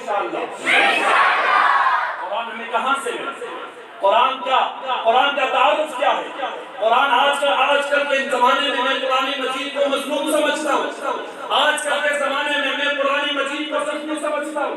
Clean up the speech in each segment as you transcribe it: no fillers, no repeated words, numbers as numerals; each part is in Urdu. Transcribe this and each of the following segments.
انشاءاللہ۔ قرآن ہمیں کہاں سے ملا؟ قرآن کا تعارف کیا ہے؟ قرآن آج کل کے زمانے میں میں قرآن مجید کو مظلوم سمجھتا ہوں، آج کل کے زمانے میں میں قرآن مجید کو زخمی سمجھتا ہوں،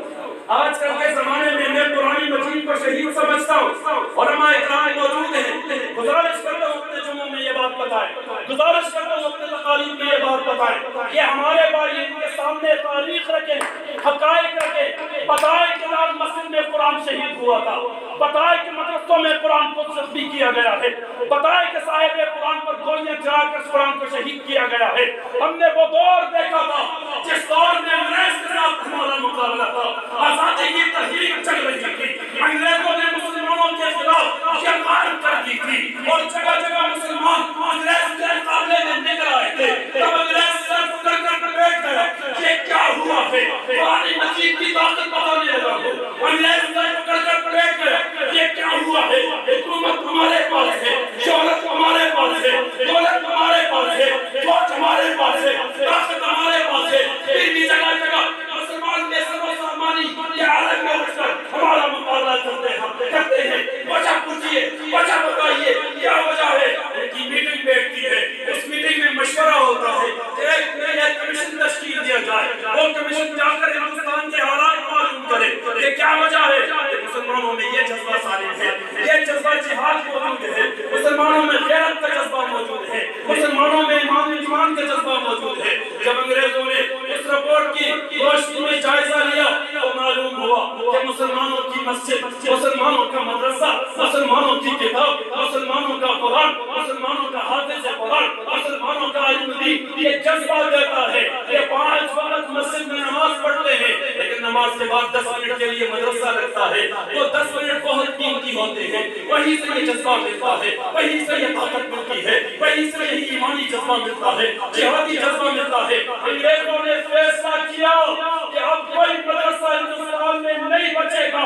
آج کل کے زمانے میں میں قرآن مجید کو شہید سمجھتا ہوں۔ علماء اکرام موجود ہیں، گزارش کرتا ہوں اپنے جمعوں میں یہ بات بتائیں، گزارش کرتا ہوں اپنے تقاریر میں یہ بات بتائیں کہ ہمارے بھائی ان کے سامنے تاریخ رکھیں، حقائق رکھیں، بتائیں کہ لال مسجد میں قرآن شہید ہوا تھا، بتائیں کہ مدرسوں میں قرآن کو زخمی کیا گیا ہے، بتائیں کہ صاحب قرآن پر گولیاں چلا کر قرآن کو شہید کیا گیا ہے۔ ہم نے وہ دور دیکھا تھا جس دور میں انگریز کے ساتھ ہمارا مقابلہ تھا، آزادی کی تحریک چل رہی تھی، انگریزوں نے مسلمانوں کے خلاف جنگ کر دی تھی اور جگہ جگہ مسلمان انگریز کے مقابلے میں نکل آئے تھے۔ تب انگریز صرف کر بیٹھ گئے یہ کیا ہوا ہے، قرآن مجید کی طاقت بتانے لگا ہوں، انگریز کر بیٹھ گئے یہ کیا ہوا ہے، حکومت ہمارے پاس ہے، شہرت ہمارے پاس ہے، دولت ہمارے پاس ہے، فوج ہمارے پاس ہے، طاقت ہمارے پاس ہے، پھر بھی جگہ جگہ مسلمان کے سر سامانی کے عالم میں اٹھ کر ہمارا مقابلہ کرتے ہیں۔ وجہ پوچھئے، وجہ بتائیے کیا وجہ ہے؟ ان کی میٹنگ بیٹھتی ہے، اس میٹنگ میں مشورہ ہوتا ہے کہ ایک کمیشن تشکیل دیا جائے، وہ کمیشن جا کر ہندوستان کے حالات معلوم کرے کہ کیا وجہ ہے کہ مسلمانوں میں یہ جذبہ صالح ہے، یہ جذبہ جہاد موجود ہے، مسلمانوں میں غیرت کا جذبہ موجود ہے، مسلمانوں میں ایمان کا جذبہ موجود ہے۔ جب انگریزوں نے اس رپورٹ کی روشنی میں جائزہ لیا تو معلوم ہوا کہ مسلمانوں کی مسجد، مسلمانوں کا مدرسہ، مسلمانوں کی کتاب، مسلمانوں کا قرآن، مسلمانوں کا حافظ قرآن، مسلمانوں کا علم دین یہ جذبہ دیتا ہے کہ 5 وقت مسجد میں نماز پڑھتے ہیں لیکن نماز کے بعد 10 منٹ کے لیے مدرسہ لگتا ہے، وہ 10 منٹ بہت قیمتی ہوتے ہیں، وہیں سے یہ جذبہ ملتا ہے، وہیں سے یہ طاقت ملتی ہے، وہیں سے یہ ایمانی جذبہ ملتا ہے، جہادی جذبہ ملتا ہے۔ انگریزوں نے فیصلہ کیا کہ اب کوئی مدرسہ ہندوستان میں نہیں بچے گا،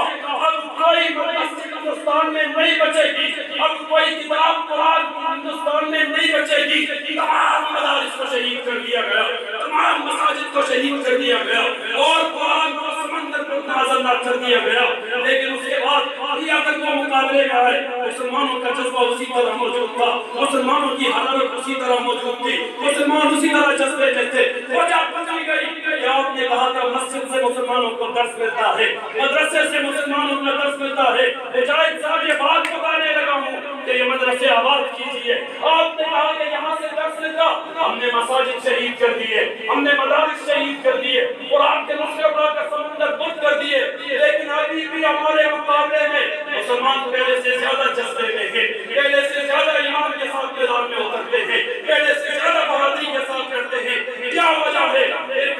اب کوئی مسجد ہندوستان میں نہیں بچے گی، اب کوئی کتاب قرآن ہندوستان میں نہیں بچے گی۔ تمام مدارس کو شہید کر دیا گیا، تمام مساجد کو شہید کر دیا گیا اور قرآن کو سمندر پر نازل کر دیا گیا۔ لیکن اس کے بعد اگر وہ مقابلے میں آئے مسلمانوں کا جذبہ اسی طرح موجود تھا، مسلمانوں کی حرارت اسی طرح موجود تھی، مسلمان اسی طرح جذبے میں تھے۔ وجہ پوچھی گئی کہ آپ نے کہا تھا مسجد سے مسلمانوں کو درس ملتا ہے، مدرسے سے مسلمانوں کو درس ملتا ہے، مجاہد صاحب یہ بات بتانے لگا ہوں کہ یہ مدرسے آباد کیجئے۔ آپ نے کہا کہ یہاں سے درس ملتا، ہم نے مساجد شہید کر دیے، ہم نے مدارس شہید کر دیے، قرآن کے نسخے اٹھا کر سمندر بند کر دیے، لیکن ابھی بھی ہمارے مقابلے میں مسلمان پہلے سے زیادہ جذبے میں ہیں، پہلے سے زیادہ ایمان کے ساتھ میدان میں اترتے ہیں، پہلے سے زیادہ بہادری کے ساتھ کرتے ہیں۔ کیا وجہ ہے؟ ایک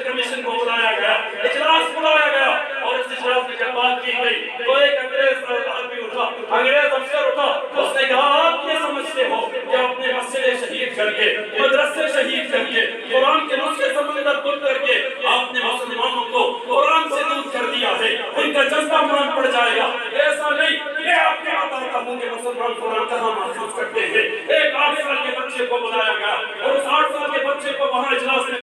کمیشن کو بلایا گیا، اجلاس بلایا گیا اور اس اجلاس میں جب بات کی گئی تو ایک انگریز آدمی اٹھا، انگریز افسر اٹھا، اس نے کہا آپ یہ سمجھتے ہو کہ اپنے مسجدیں شہید کر کے، مدرسے شہید کر کے، قرآن کے نسخے سمندر بند کر کے آپ نے مسلمانوں کو قرآن سے دور کر دیا ہے، ان کا جذبہ مان پڑ جائے گا۔ ایسا نہیں، میں آپ کے بتاتا ہوں کہ مسلمان قرآن کہاں محفوظ کرتے ہیں۔ ایک 8 سال کے بچے کو بلایا گیا اور اس 8 سال کے بچے کو وہاں اجلاس میں